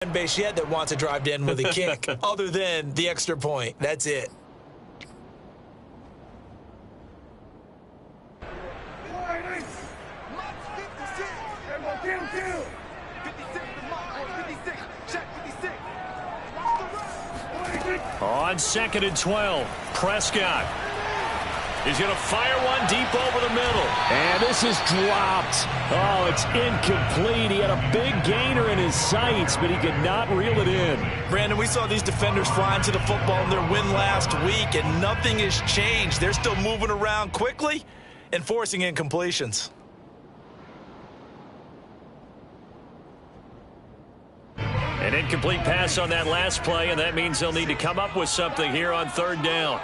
fan base yet that wants to drive in with a kick other than the extra point. That's it. On 2nd and 12, Prescott. He's going to fire one deep over the middle. And this is dropped. Oh, it's incomplete. He had a big gainer in his sights, but he could not reel it in. Brandon, we saw these defenders flying to the football in their win last week, and nothing has changed. They're still moving around quickly and forcing incompletions. An incomplete pass on that last play, and that means they'll need to come up with something here on 3rd down.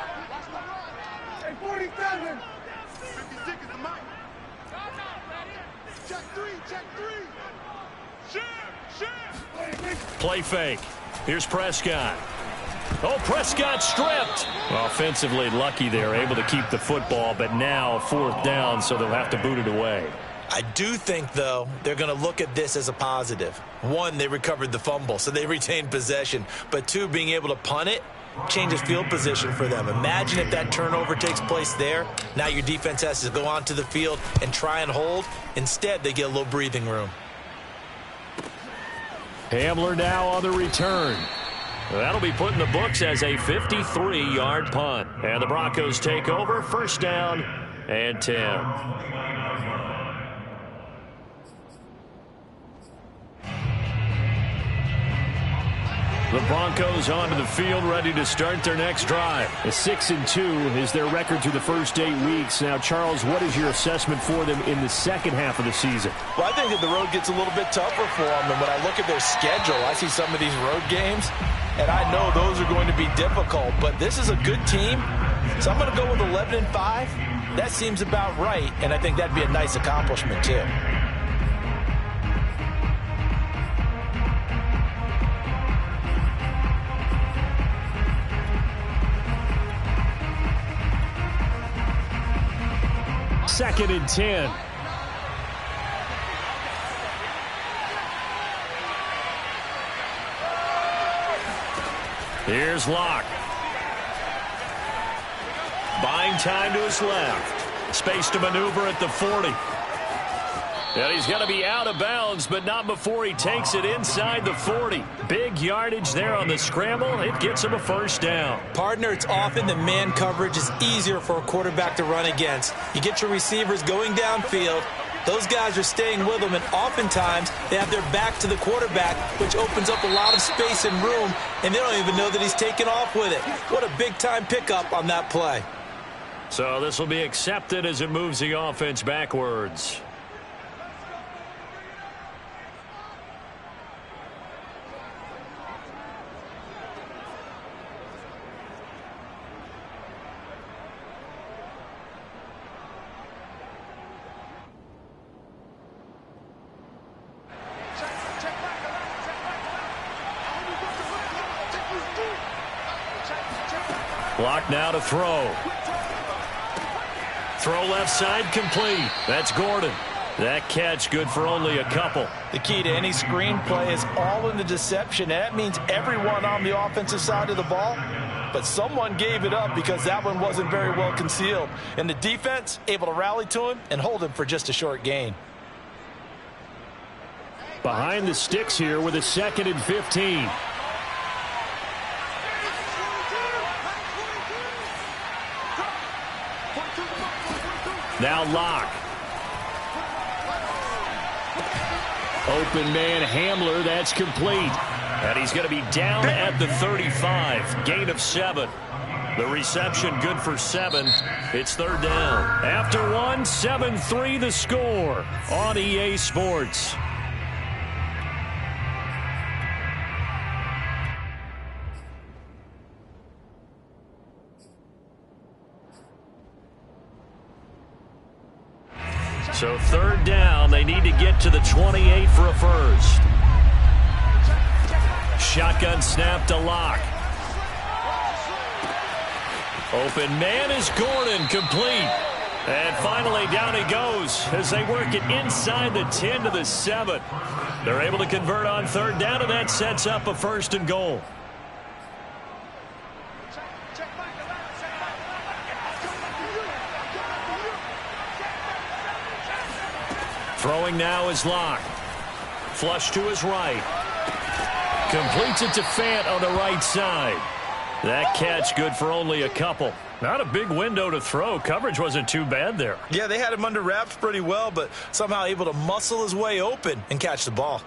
Play fake. Here's Prescott. Oh, Prescott stripped. Offensively lucky they're able to keep the football, but now 4th down, so they'll have to boot it away. I do think, though, they're going to look at this as a positive. 1, they recovered the fumble, so they retained possession. But 2, being able to punt it changes field position for them. Imagine if that turnover takes place there. Now your defense has to go onto the field and try and hold. Instead, they get a little breathing room. Hamler now on the return. That'll be put in the books as a 53-yard punt. And the Broncos take over, 1st down and 10. The Broncos onto the field, ready to start their next drive. A 6-2 is their record through the first 8 weeks. Now, Charles, what is your assessment for them in the second half of the season? Well, I think that the road gets a little bit tougher for them. And when I look at their schedule, I see some of these road games, and I know those are going to be difficult. But this is a good team, so I'm going to go with 11-5. That seems about right, and I think that'd be a nice accomplishment, too. Second and 10. Here's Locke. Buying time to his left. Space to maneuver at the 40. And he's going to be out of bounds, but not before he takes it inside the 40. Big yardage there on the scramble. It gets him a 1st down. Partner, it's often the man coverage is easier for a quarterback to run against. You get your receivers going downfield. Those guys are staying with them, and oftentimes they have their back to the quarterback, which opens up a lot of space and room, and they don't even know that he's taken off with it. What a big-time pickup on that play. So this will be accepted as it moves the offense backwards. Block now to throw. Throw left side complete. That's Gordon. That catch good for only a couple. The key to any screenplay is all in the deception. And that means everyone on the offensive side of the ball. But someone gave it up because that one wasn't very well concealed. And the defense able to rally to him and hold him for just a short gain. Behind the sticks here with a 2nd and 15. Now Locke. Open man Hamler, that's complete. And he's going to be down at the 35. Gain of 7. The reception good for 7. It's 3rd down. After 1, 7-3 the score on EA Sports. So 3rd down, they need to get to the 28 for a 1st. Shotgun snap to Locke. Open man is Gordon, complete. And finally, down he goes as they work it inside the 10 to the 7. They're able to convert on third down, and that sets up a 1st and goal. Throwing now is Locke. Flush to his right. Completes it to Fant on the right side. That catch good for only a couple. Not a big window to throw. Coverage wasn't too bad there. Yeah, they had him under wraps pretty well, but somehow able to muscle his way open and catch the ball.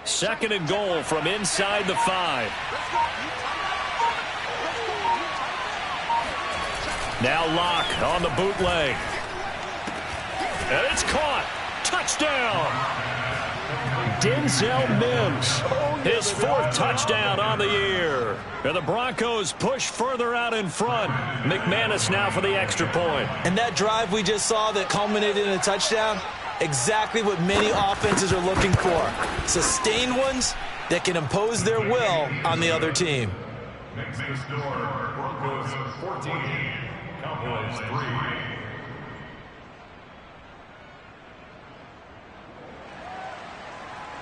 Second and goal from inside the 5. Now Locke on the bootleg. And it's caught. Touchdown. Denzel Mims. His 4th touchdown on the year. And the Broncos push further out in front. McManus now for the extra point. And that drive we just saw that culminated in a touchdown, exactly what many offenses are looking for. Sustained ones that can impose their will on the other team. Next to score, Broncos 14, Cowboys 3.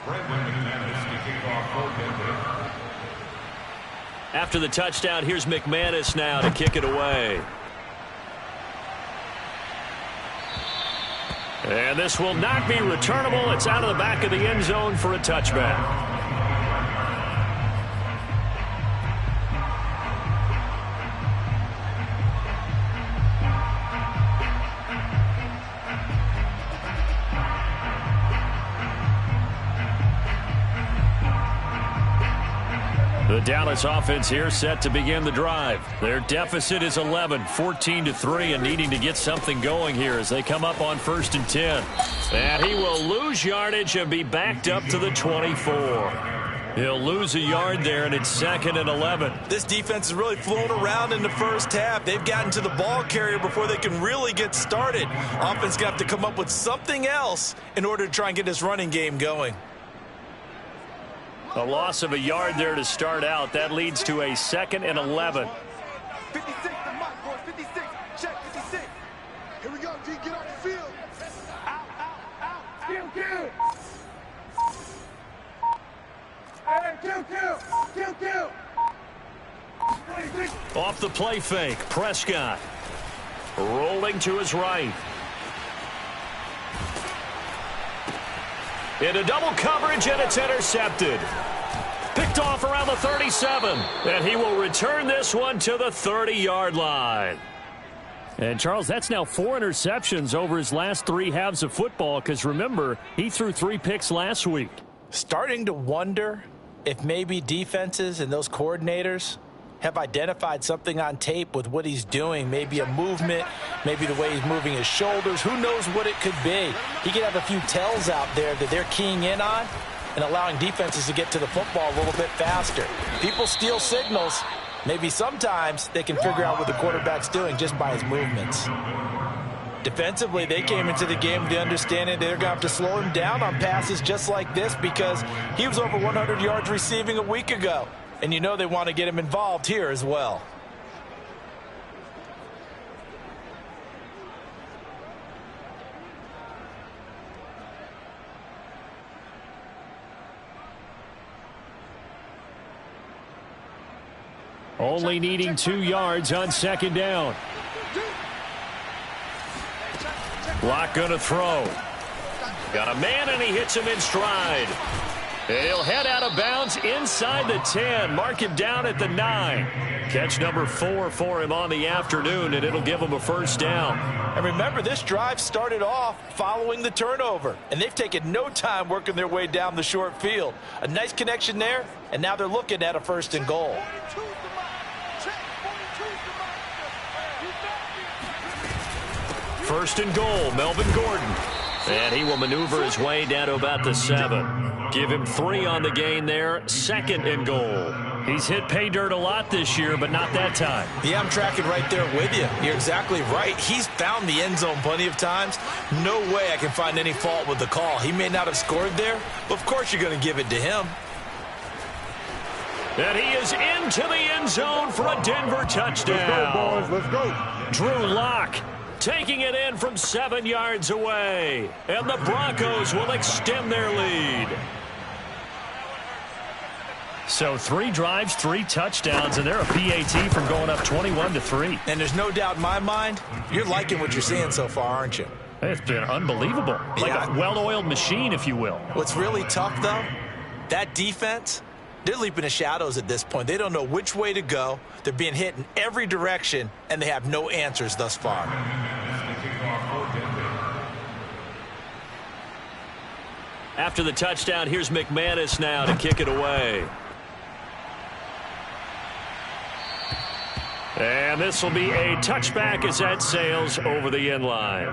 Brandon McManus to kick off for Denver. After the touchdown, here's McManus now to kick it away. And this will not be returnable. It's out of the back of the end zone for a touchback. The Dallas offense here set to begin the drive. Their deficit is 11, 14-3, and needing to get something going here as they come up on 1st and 10. And he will lose yardage and be backed up to the 24. He'll lose a yard there, and it's 2nd and 11. This defense is really flown around in the first half. They've gotten to the ball carrier before they can really get started. Offense got to come up with something else in order to try and get this running game going. A loss of a yard there to start out. That leads to a 2nd and 11. 56, the mark, boys. 56. Check 56. Here we go, G. Get off the field. Out, out, out. Kill. Hey, kill. 26. Off the play fake, Prescott. Rolling to his right. Into double coverage, and it's intercepted. Picked off around the 37. And he will return this one to the 30-yard line. And, Charles, that's now 4 interceptions over his last 3 halves of football, because, remember, he threw 3 picks last week. Starting to wonder if maybe defenses and those coordinators have identified something on tape with what he's doing. Maybe a movement, maybe the way he's moving his shoulders. Who knows what it could be? He could have a few tells out there that they're keying in on and allowing defenses to get to the football a little bit faster. People steal signals. Maybe sometimes they can figure out what the quarterback's doing just by his movements. Defensively, they came into the game with the understanding they're going to have to slow him down on passes just like this because he was over 100 yards receiving a week ago. And you know they want to get him involved here as well. Only needing 2 yards on 2nd down. Locke gonna throw. Got a man, and he hits him in stride. And he'll head out of bounds inside the 10. Mark him down at the 9. Catch number 4 for him on the afternoon, and it'll give him a 1st down. And remember, this drive started off following the turnover, and they've taken no time working their way down the short field. A nice connection there, and now they're looking at a 1st and goal. First and goal, Melvin Gordon. And he will maneuver his way down to about the 7. Give him 3 on the gain there. 2nd and goal. He's hit pay dirt a lot this year, but not that time. Yeah, I'm tracking right there with you. You're exactly right. He's found the end zone plenty of times. No way I can find any fault with the call. He may not have scored there, but of course you're going to give it to him. And he is into the end zone for a Denver touchdown. Let's go, boys. Let's go. Drew Lock taking it in from 7 yards away. And the Broncos will extend their lead. So 3 drives, 3 touchdowns, and they're a PAT from going up 21-3. And there's no doubt in my mind, you're liking what you're seeing so far, aren't you? It's been unbelievable. Like a well-oiled machine, if you will. What's really tough, though, that defense, they're leaping the shadows at this point. They don't know which way to go. They're being hit in every direction, and they have no answers thus far. After the touchdown, here's McManus now to kick it away. And this will be a touchback as that sails over the end line.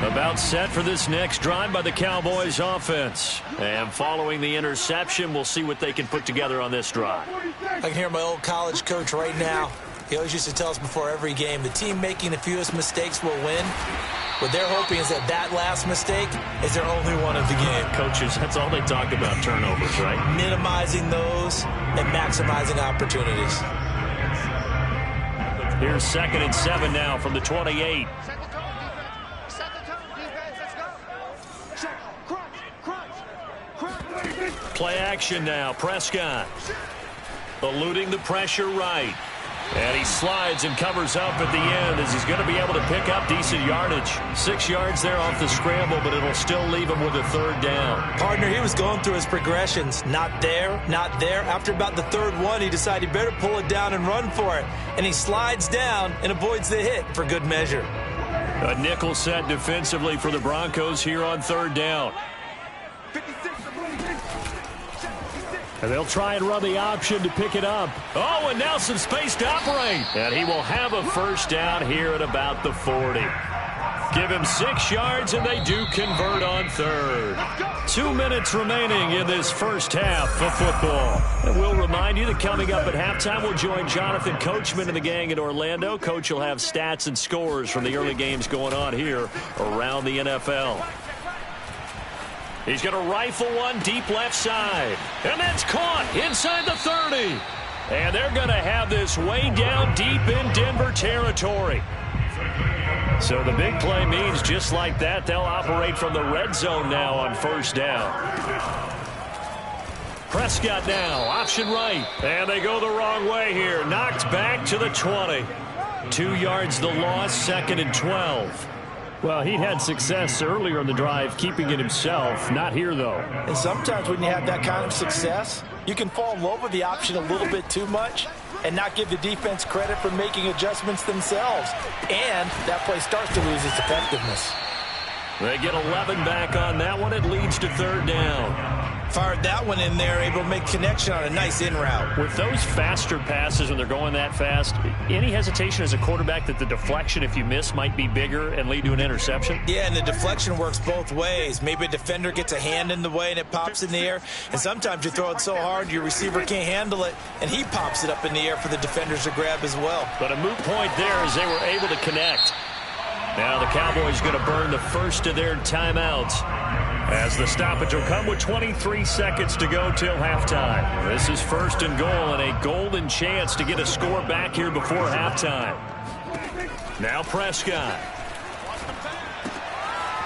About set for this next drive by the Cowboys offense. And following the interception, we'll see what they can put together on this drive. I can hear my old college coach right now. He always used to tell us before every game, the team making the fewest mistakes will win. What they're hoping is that last mistake is their only one of the game. Coaches, that's all they talk about, turnovers, right? Minimizing those and maximizing opportunities. Here's 2nd and 7 now from the 28. Play action now. Prescott eluding the pressure right. And he slides and covers up at the end as he's going to be able to pick up decent yardage. 6 yards there off the scramble, but it'll still leave him with a 3rd down. Partner, he was going through his progressions. Not there, not there. After about the 3rd one, he decided he better pull it down and run for it. And he slides down and avoids the hit for good measure. A nickel set defensively for the Broncos here on 3rd down. And they'll try and run the option to pick it up. Oh, and now some space to operate. And he will have a 1st down here at about the 40. Give him 6 yards, and they do convert on 3rd. 2 minutes remaining in this first half of football. And we'll remind you that coming up at halftime, we'll join Jonathan Coachman and the gang in Orlando. Coach will have stats and scores from the early games going on here around the NFL. He's going to rifle one deep left side. And that's caught inside the 30. And they're going to have this way down deep in Denver territory. So the big play means just like that, they'll operate from the red zone now on 1st down. Prescott now, option right. And they go the wrong way here. Knocked back to the 20. 2 yards the loss, 2nd and 12. Well, he had success earlier in the drive keeping it himself. Not here, though. And sometimes when you have that kind of success, you can fall in love with the option a little bit too much and not give the defense credit for making adjustments themselves. And that play starts to lose its effectiveness. They get 11 back on that one. It leads to 3rd down. Fired that one in there, able to make connection on a nice in route. With those faster passes when they're going that fast, any hesitation as a quarterback that the deflection, if you miss, might be bigger and lead to an interception? Yeah, and the deflection works both ways. Maybe a defender gets a hand in the way and it pops in the air. And sometimes you throw it so hard your receiver can't handle it, and he pops it up in the air for the defenders to grab as well. But a moot point there as they were able to connect. Now the Cowboys going to burn the first of their timeouts as the stoppage will come with 23 seconds to go till halftime. This is 1st and goal and a golden chance to get a score back here before halftime. Now Prescott.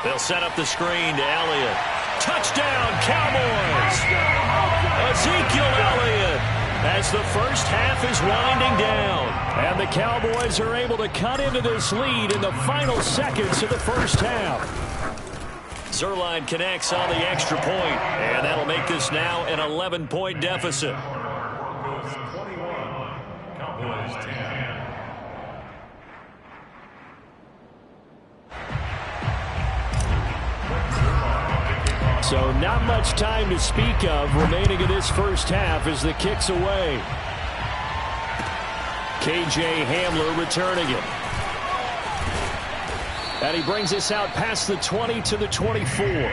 They'll set up the screen to Elliott. Touchdown, Cowboys! Ezekiel Elliott as the first half is winding down. And the Cowboys are able to cut into this lead in the final seconds of the first half. Zuerlein connects on the extra point, and that'll make this now an 11-point deficit. Broncos 21, Cowboys 10. So not much time to speak of remaining in this first half as the kick's away. K.J. Hamler returning it. And he brings us out past the 20 to the 24.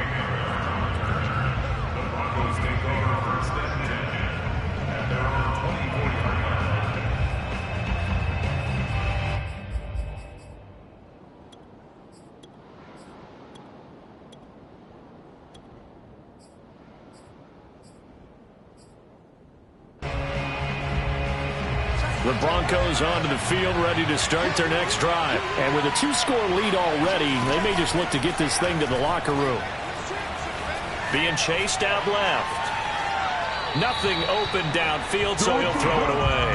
The Broncos onto the field, ready to start their next drive. And with a 2-score lead already, they may just look to get this thing to the locker room. Being chased out left. Nothing open downfield, so he'll throw it away.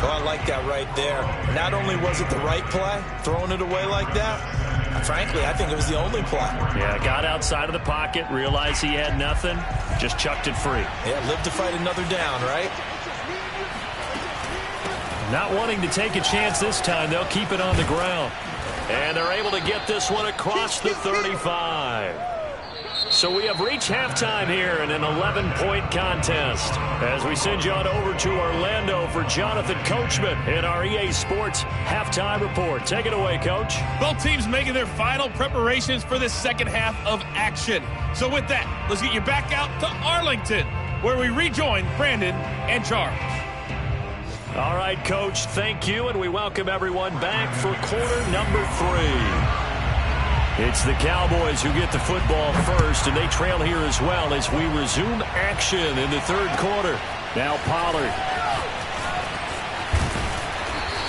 Oh, I like that right there. Not only was it the right play, throwing it away like that, frankly, I think it was the only play. Yeah, got outside of the pocket, realized he had nothing, just chucked it free. Yeah, live to fight another down, right? Not wanting to take a chance this time, they'll keep it on the ground. And they're able to get this one across the 35. So we have reached halftime here in an 11-point contest. As we send you on over to Orlando for Jonathan Coachman in our EA Sports Halftime Report. Take it away, Coach. Both teams making their final preparations for the second half of action. So with that, let's get you back out to Arlington, where we rejoin Brandon and Charles. All right, Coach, thank you, and we welcome everyone back for quarter number 3. It's the Cowboys who get the football first, and they trail here as well as we resume action in the third quarter. Now Pollard.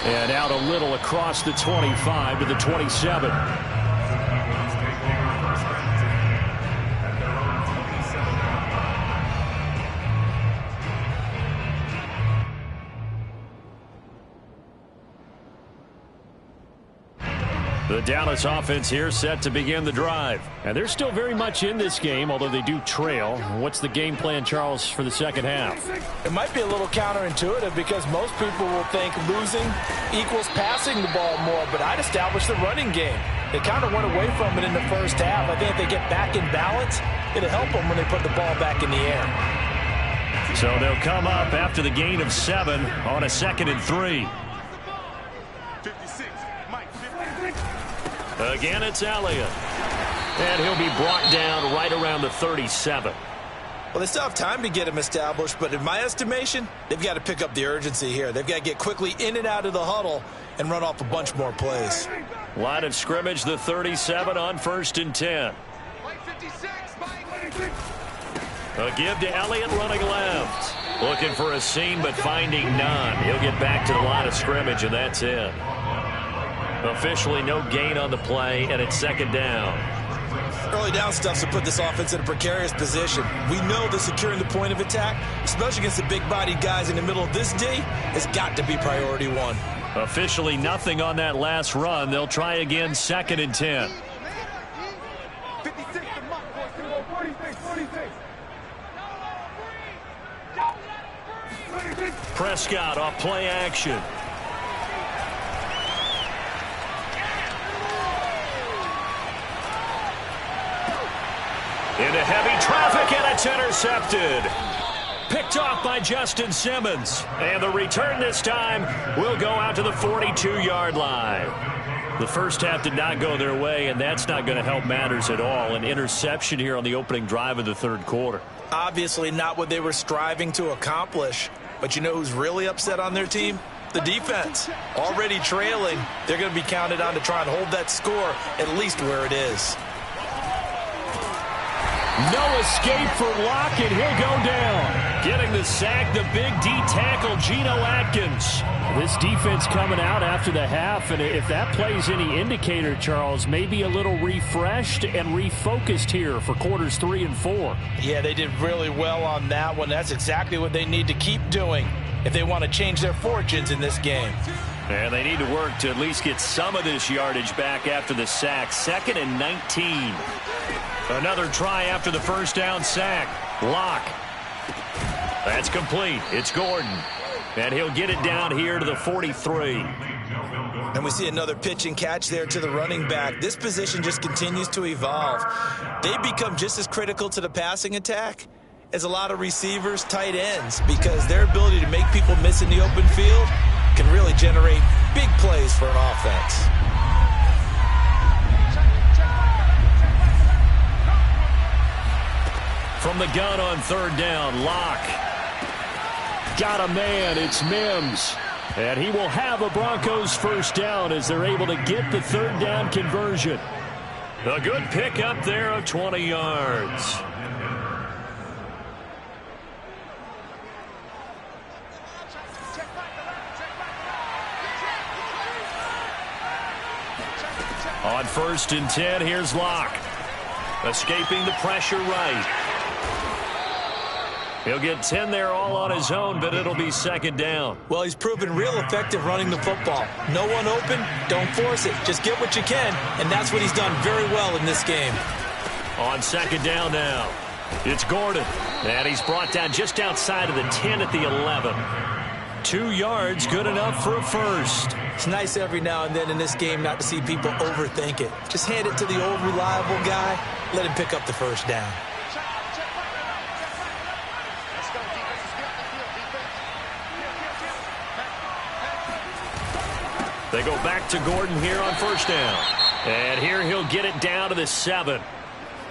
And out a little across the 25 to the 27. The Dallas offense here set to begin the drive. And they're still very much in this game, although they do trail. What's the game plan, Charles, for the second half? It might be a little counterintuitive because most people will think losing equals passing the ball more, but I'd establish the running game. They kind of went away from it in the first half. I think if they get back in balance, it'll help them when they put the ball back in the air. So they'll come up after the gain of 7 on a 2nd and 3. Again, it's Elliott. And he'll be brought down right around the 37. Well, they still have time to get him established, but in my estimation, they've got to pick up the urgency here. They've got to get quickly in and out of the huddle and run off a bunch more plays. Line of scrimmage, the 37 on 1st and 10. A give to Elliott running left. Looking for a seam, but finding none. He'll get back to the line of scrimmage, and that's it. Officially no gain on the play, and it's 2nd down. Early down stuff to put this offense in a precarious position. We know that securing the point of attack, especially against the big-bodied guys in the middle of this D, has got to be priority 1. Officially nothing on that last run. They'll try again, 2nd and 10. 56 to Mike, 46. Prescott off play action. Into heavy traffic, and it's intercepted. Picked off by Justin Simmons. And the return this time will go out to the 42-yard line. The first half did not go their way, and that's not going to help matters at all. An interception here on the opening drive of the third quarter. Obviously not what they were striving to accomplish. But you know who's really upset on their team? The defense. Already trailing, they're going to be counted on to try and hold that score at least where it is. No escape for Locke, and he'll go down. Getting the sack, the big D tackle, Geno Atkins. This defense coming out after the half, and if that plays any indicator, Charles, maybe a little refreshed and refocused here for quarters 3 and 4. Yeah, they did really well on that one. That's exactly what they need to keep doing if they want to change their fortunes in this game. And they need to work to at least get some of this yardage back after the sack. 2nd and 19. Another try after the first down sack. Locke. That's complete. It's Gordon. And he'll get it down here to the 43. And we see another pitch and catch there to the running back. This position just continues to evolve. They become just as critical to the passing attack as a lot of receivers, tight ends, because their ability to make people miss in the open field can really generate big plays for an offense. From the gun on third down, Locke. Got a man, it's Mims. And he will have a Broncos first down as they're able to get the third down conversion. A good pickup there of 20 yards. On 1st and 10, here's Locke. Escaping the pressure right. He'll get 10 there all on his own, but it'll be second down. Well, he's proven real effective running the football. No one open, don't force it. Just get what you can, and that's what he's done very well in this game. On second down now, it's Gordon. And he's brought down just outside of the 10 at the 11. 2 yards, good enough for a first. It's nice every now and then in this game not to see people overthink it. Just hand it to the old reliable guy, let him pick up the first down. They go back to Gordon here on first down. And here he'll get it down to the 7.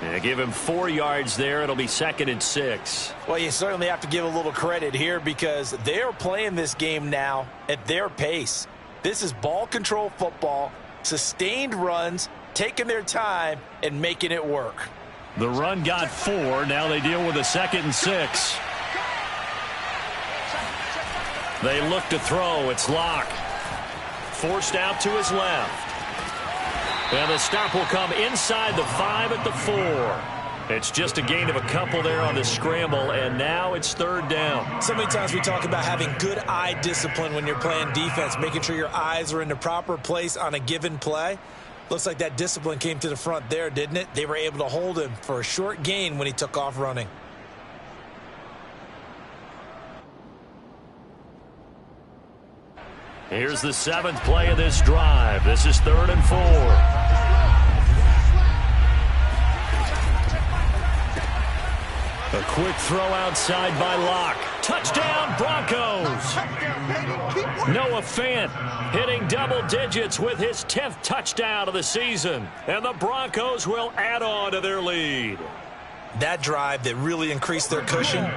And give him 4 yards there. It'll be 2nd and 6. Well, you certainly have to give a little credit here because they're playing this game now at their pace. This is ball control football, sustained runs, taking their time and making it work. The run got 4. Now they deal with a 2nd and 6. They look to throw. It's Locke. Forced out to his left. And the stop will come inside the 5 at the 4. It's just a gain of a couple there on the scramble, and now it's third down. So many times we talk about having good eye discipline when you're playing defense, making sure your eyes are in the proper place on a given play. Looks like that discipline came to the front there, didn't it? They were able to hold him for a short gain when he took off running. Here's the 7th play of this drive. This is 3rd and 4. A quick throw outside by Locke. Touchdown, Broncos. Noah Fant hitting double digits with his 10th touchdown of the season. And the Broncos will add on to their lead. That drive that really increased their cushion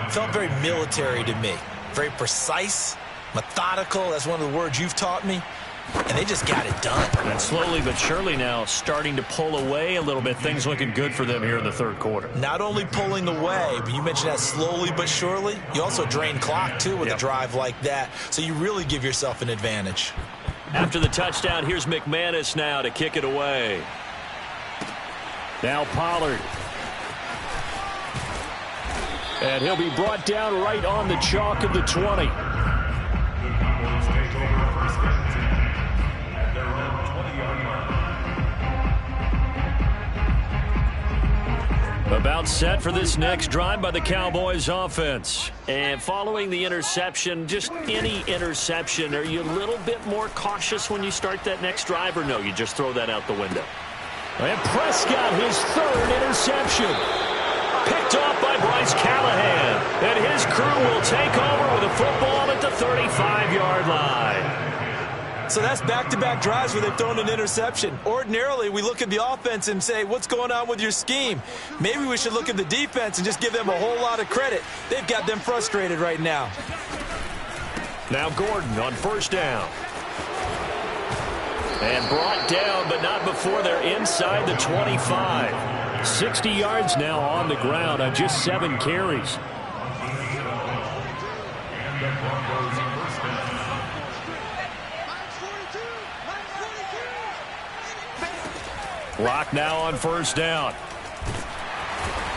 felt very military to me. Very precise. Methodical, that's one of the words you've taught me. And they just got it done. And slowly but surely now starting to pull away a little bit. Things looking good for them here in the third quarter. Not only pulling away, but you mentioned that slowly but surely. You also drain clock, too, with a drive like that. So you really give yourself an advantage. After the touchdown, here's McManus now to kick it away. Now Pollard. And he'll be brought down right on the chalk of the 20. About set for this next drive by the Cowboys offense. And following the interception, just any interception, are you a little bit more cautious when you start that next drive, or no, you just throw that out the window? And Prescott, his 3rd interception. Picked off by Bryce Callahan. And his crew will take over with a football at the 35-yard line. So that's back-to-back drives where they've thrown an interception. Ordinarily, we look at the offense and say, what's going on with your scheme? Maybe we should look at the defense and just give them a whole lot of credit. They've got them frustrated right now. Now Gordon on first down. And brought down, but not before they're inside the 25. 60 yards now on the ground on just 7 carries. Locke now on first down.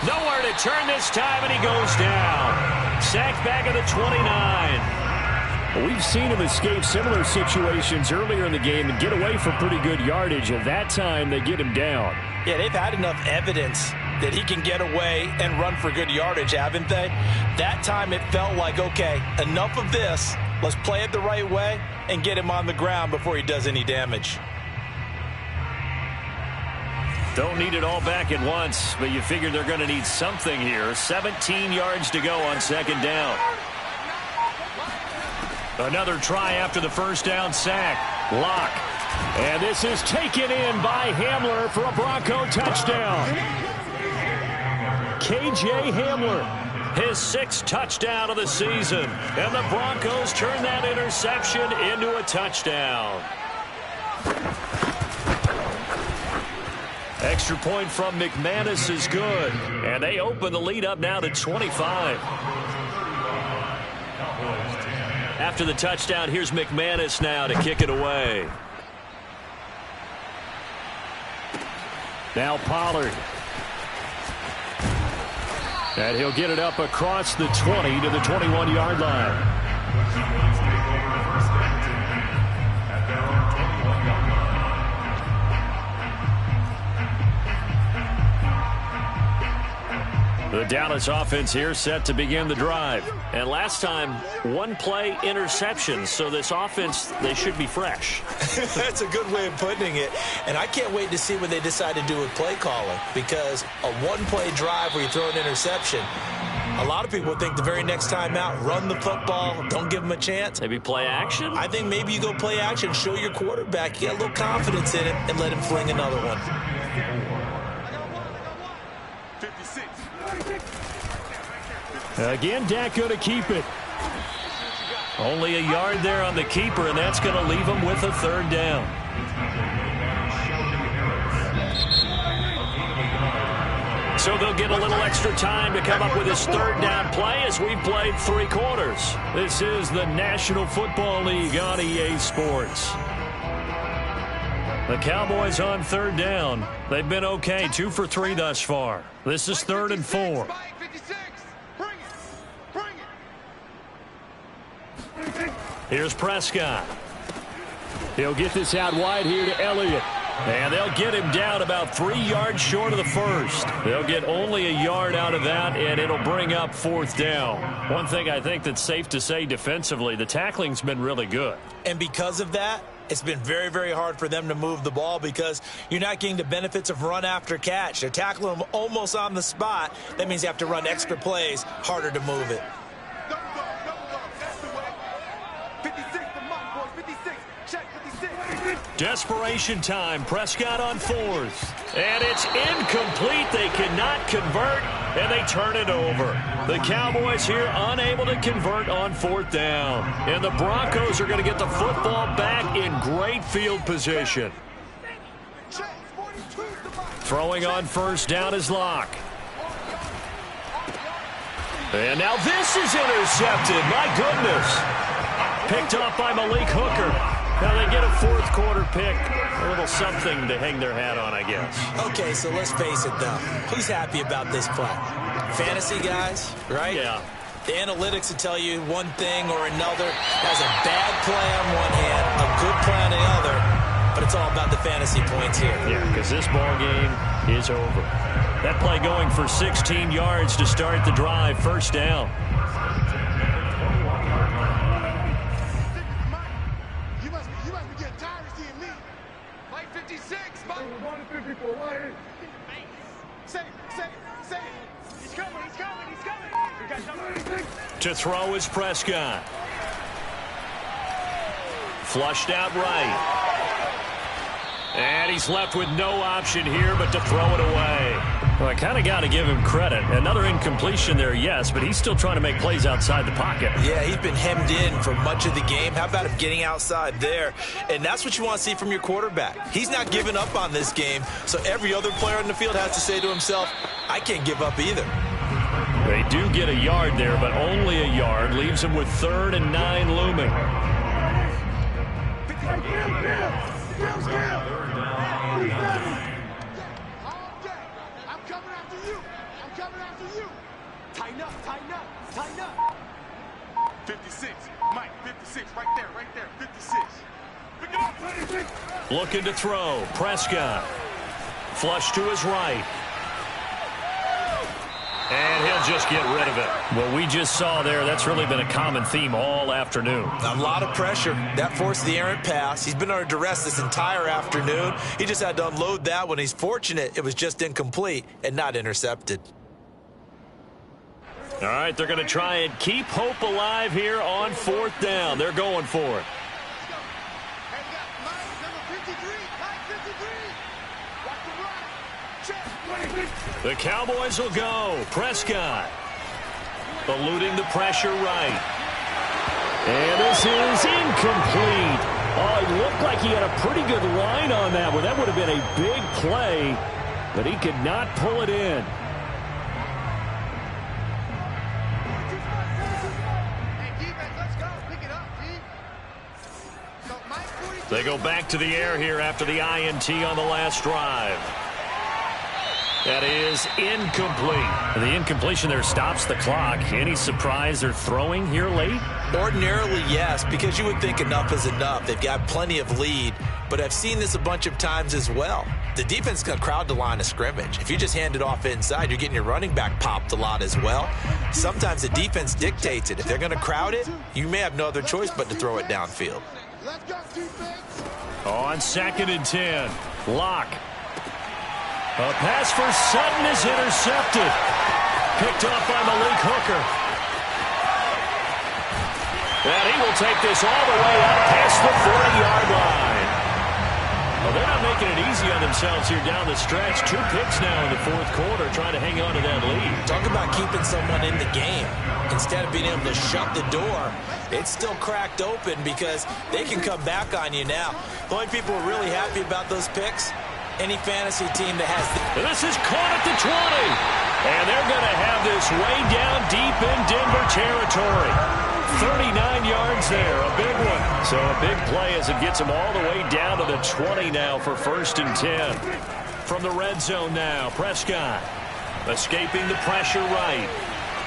Nowhere to turn this time, and he goes down. Sacked back at the 29. We've seen him escape similar situations earlier in the game and get away from pretty good yardage. At that time, they get him down. Yeah, they've had enough evidence that he can get away and run for good yardage, haven't they? That time it felt like, okay, enough of this. Let's play it the right way and get him on the ground before he does any damage. Don't need it all back at once, but you figure they're going to need something here. 17 yards to go on second down. Another try after the first down sack. Locke. And this is taken in by Hamler for a Bronco touchdown. K.J. Hamler, his 6th touchdown of the season. And the Broncos turn that interception into a touchdown. Extra point from McManus is good. And they open the lead up now to 25. After the touchdown, here's McManus now to kick it away. Now Pollard. And he'll get it up across the 20 to the 21-yard line. The Dallas offense here set to begin the drive. And last time, 1 play interception. So this offense, they should be fresh. That's a good way of putting it. And I can't wait to see what they decide to do with play calling. Because a 1-play drive where you throw an interception, a lot of people think the very next time out, run the football, don't give them a chance. Maybe play action? I think maybe you go play action, show your quarterback, get a little confidence in it, and let him fling another one. Again, Dak going to keep it. Only a yard there on the keeper, and that's going to leave him with a 3rd down. So they'll get a little extra time to come up with his 3rd down play as we've played 3 quarters. This is the National Football League on EA Sports. The Cowboys on 3rd down. They've been okay, 2 for 3 thus far. This is 3rd and 4. Here's Prescott. He'll get this out wide here to Elliott. And they'll get him down about 3 yards short of the first. They'll get only a yard out of that, and it'll bring up 4th down. One thing I think that's safe to say defensively, the tackling's been really good. And because of that, it's been very, very hard for them to move the ball because you're not getting the benefits of run after catch. They're tackling them almost on the spot. That means you have to run extra plays, harder to move it. Desperation time. Prescott on 4th. And it's incomplete. They cannot convert, and they turn it over. The Cowboys here unable to convert on 4th down. And the Broncos are going to get the football back in great field position. Throwing on 1st down is Locke. And now this is intercepted. My goodness. Picked off by Malik Hooker. Now they get a 4th quarter pick. A little something to hang their hat on, I guess. Okay, so let's face it, though. Who's happy about this play? Fantasy guys, right? Yeah. The analytics will tell you one thing or another. Has a bad play on one hand, a good play on the other, but it's all about the fantasy points here. Yeah, because this ball game is over. That play going for 16 yards to start the drive. 1st down. To throw is Prescott. Flushed out right. And he's left with no option here but to throw it away. Well, I kind of got to give him credit. Another incompletion there, yes, but he's still trying to make plays outside the pocket. Yeah, he's been hemmed in for much of the game. How about him getting outside there? And that's what you want to see from your quarterback. He's not giving up on this game, so every other player on the field has to say to himself, I can't give up either. They do get a yard there, but only a yard. Leaves them with 3rd and 9 looming. I'm coming after you. I'm coming after you. Tighten up, tighten up, tighten up. 56. Mike, 56. Right there, 56. Pick it up, 56. Looking to throw. Prescott. Flush to his right. And he'll just get rid of it. Well, we just saw there, that's really been a common theme all afternoon. A lot of pressure. That forced the errant pass. He's been under duress this entire afternoon. He just had to unload that one. He's fortunate it was just incomplete and not intercepted. All right, they're going to try and keep hope alive here on 4th down. They're going for it. The Cowboys will go. Prescott eluding the pressure right. And this is incomplete. Oh, it looked like he had a pretty good line on that one. That would have been a big play, but he could not pull it in. They go back to the air here after the INT on the last drive. That is incomplete. The incompletion there stops the clock. Any surprise they're throwing here late? Ordinarily, yes, because you would think enough is enough. They've got plenty of lead, but I've seen this a bunch of times as well. The defense is going to crowd the line of scrimmage. If you just hand it off inside, you're getting your running back popped a lot as well. Sometimes the defense dictates it. If they're going to crowd it, you may have no other choice but to throw it downfield. On 2nd and 10, Locke. A pass for Sutton is intercepted. Picked off by Malik Hooker. And he will take this all the way up past the 40-yard line. Well, they're not making it easy on themselves here down the stretch. 2 picks now in the 4th quarter, trying to hang on to that lead. Talk about keeping someone in the game. Instead of being able to shut the door, it's still cracked open because they can come back on you now. The only people who are really happy about those picks, any fantasy team that has this is caught at the 20. And they're going to have this way down deep in Denver territory. 39 yards there, a big one. So a big play as it gets them all the way down to the 20 now for 1st and 10. From the red zone now, Prescott escaping the pressure right.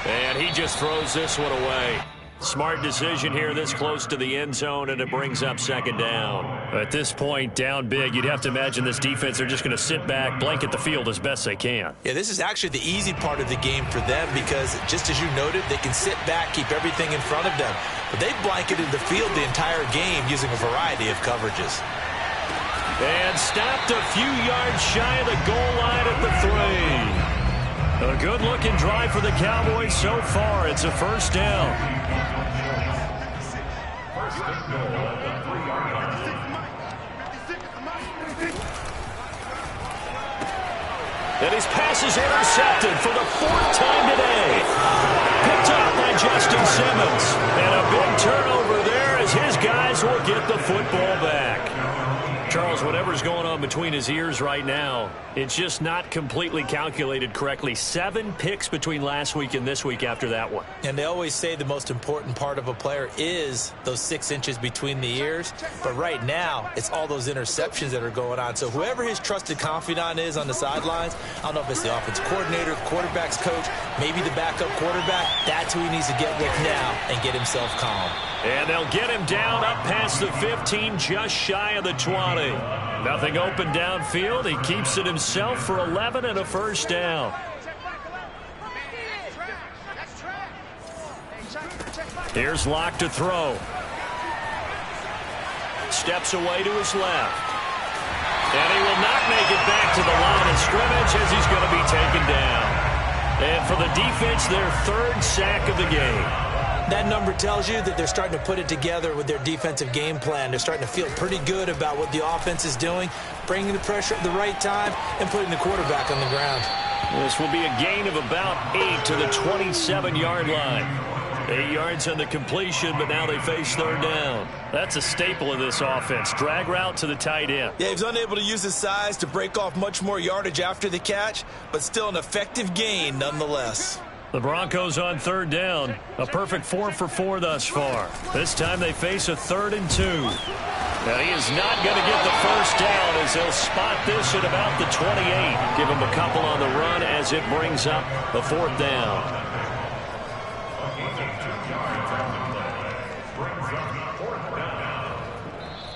And he just throws this one away. Smart decision here this close to the end zone, and it brings up 2nd down. At this point, down big, you'd have to imagine this defense, they're just going to sit back, blanket the field as best they can. Yeah, this is actually the easy part of the game for them because, just as you noted, they can sit back, keep everything in front of them. But they've blanketed the field the entire game using a variety of coverages. And stopped a few yards shy of the goal line at the 3. A good-looking drive for the Cowboys so far. It's a 1st down. And his pass is intercepted for the 4th time today. Picked up by Justin Simmons. And a big turnover there as his guys will get the football back. Charles, whatever's going on between his ears right now, it's just not completely calculated correctly. 7 picks between last week and this week after that one. And they always say the most important part of a player is those 6 inches between the ears. But right now, it's all those interceptions that are going on. So whoever his trusted confidant is on the sidelines, I don't know if it's the offense coordinator, quarterback's coach, maybe the backup quarterback, that's who he needs to get with now and get himself calm. And they'll get him down up past the 15, just shy of the 20. Nothing open downfield. He keeps it himself for 11 and a 1st down. Here's Locke to throw. Steps away to his left. And he will not make it back to the line of scrimmage as he's going to be taken down. And for the defense, their 3rd sack of the game. That number tells you that they're starting to put it together with their defensive game plan. They're starting to feel pretty good about what the offense is doing, bringing the pressure at the right time, and putting the quarterback on the ground. This will be a gain of about 8 to the 27-yard line. 8 yards on the completion, but now they face 3rd down. That's a staple of this offense. Drag route to the tight end. Yeah, he's unable to use his size to break off much more yardage after the catch, but still an effective gain nonetheless. The Broncos on 3rd down. A perfect 4 for 4 thus far. This time they face a 3rd and 2. Now he is not going to get the 1st down as they'll spot this at about the 28. Give him a couple on the run as it brings up the 4th down.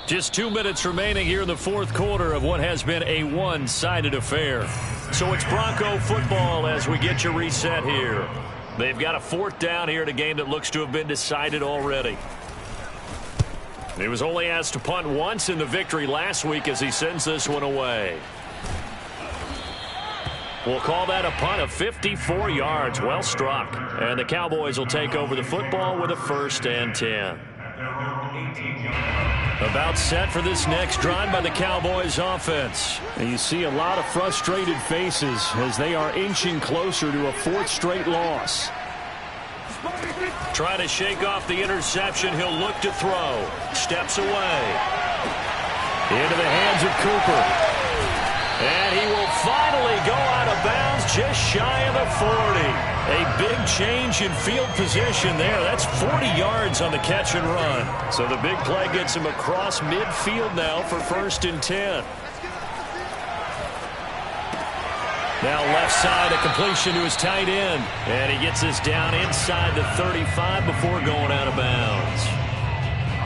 Just 2 minutes remaining here in the 4th quarter of what has been a one-sided affair. So it's Bronco football as we get you reset here. They've got a 4th down here in a game that looks to have been decided already. He was only asked to punt once in the victory last week as he sends this one away. We'll call that a punt of 54 yards. Well struck. And the Cowboys will take over the football with a 1st and 10. About set for this next drive by the Cowboys offense. And you see a lot of frustrated faces as they are inching closer to a 4th straight loss. Trying to shake off the interception. He'll look to throw. Steps away. Into the hands of Cooper. And he will finally go out of bounds just shy of the 40. A big change in field position there. That's 40 yards on the catch and run. So the big play gets him across midfield now for 1st and 10. Now left side, a completion to his tight end. And he gets this down inside the 35 before going out of bounds.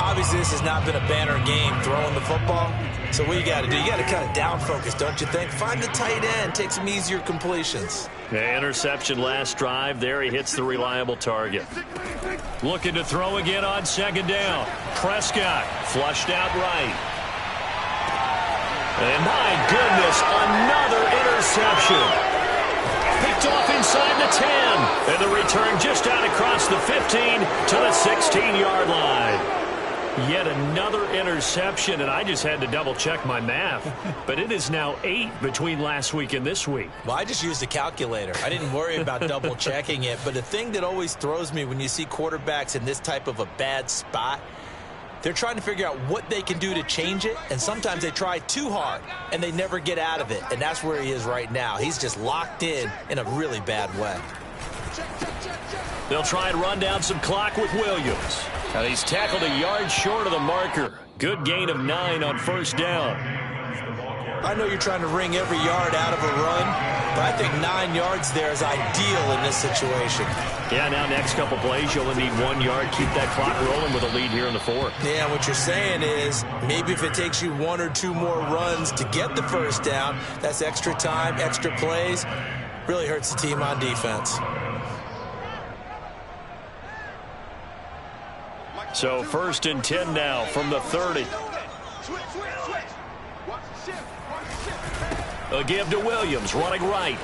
Obviously, this has not been a banner game throwing the football. So what you got to do, you got to kind of down focus, don't you think? Find the tight end, take some easier completions. Yeah, interception last drive. There he hits the reliable target. Looking to throw again on 2nd down. Prescott flushed out right. And my goodness, another interception. Picked off inside the 10. And the return just out across the 15 to the 16-yard line. Yet another interception, and I just had to double-check my math. But it is now 8 between last week and this week. Well, I just used a calculator. I didn't worry about double-checking it. But the thing that always throws me when you see quarterbacks in this type of a bad spot, they're trying to figure out what they can do to change it, and sometimes they try too hard, and they never get out of it. And that's where he is right now. He's just locked in a really bad way. They'll try and run down some clock with Williams. Now he's tackled a yard short of the marker. Good gain of 9 on 1st down. I know you're trying to wring every yard out of a run, but I think 9 yards there is ideal in this situation. Yeah, now next couple plays, you'll only need 1 yard. Keep that clock rolling with a lead here in the 4th. Yeah, what you're saying is maybe if it takes you 1 or 2 more runs to get the 1st down, that's extra time, extra plays. Really hurts the team on defense. So 1st and 10 now from the 30. A give to Williams, running right.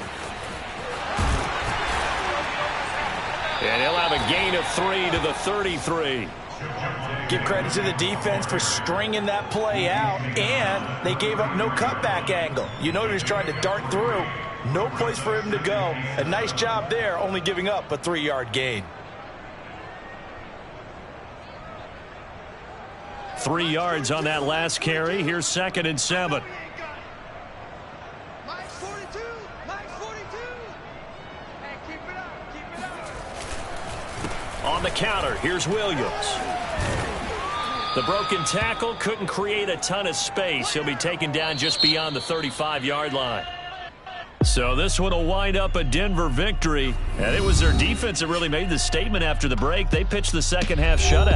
And he'll have a gain of 3 to the 33. Give credit to the defense for stringing that play out, and they gave up no cutback angle. You know he was trying to dart through. No place for him to go. A nice job there, only giving up a 3-yard gain. 3 yards on that last carry. Here's 2nd and 7. On the counter, here's Williams. The broken tackle couldn't create a ton of space. He'll be taken down just beyond the 35-yard line. So this one will wind up a Denver victory. And it was their defense that really made the statement after the break. They pitched the second half shutout.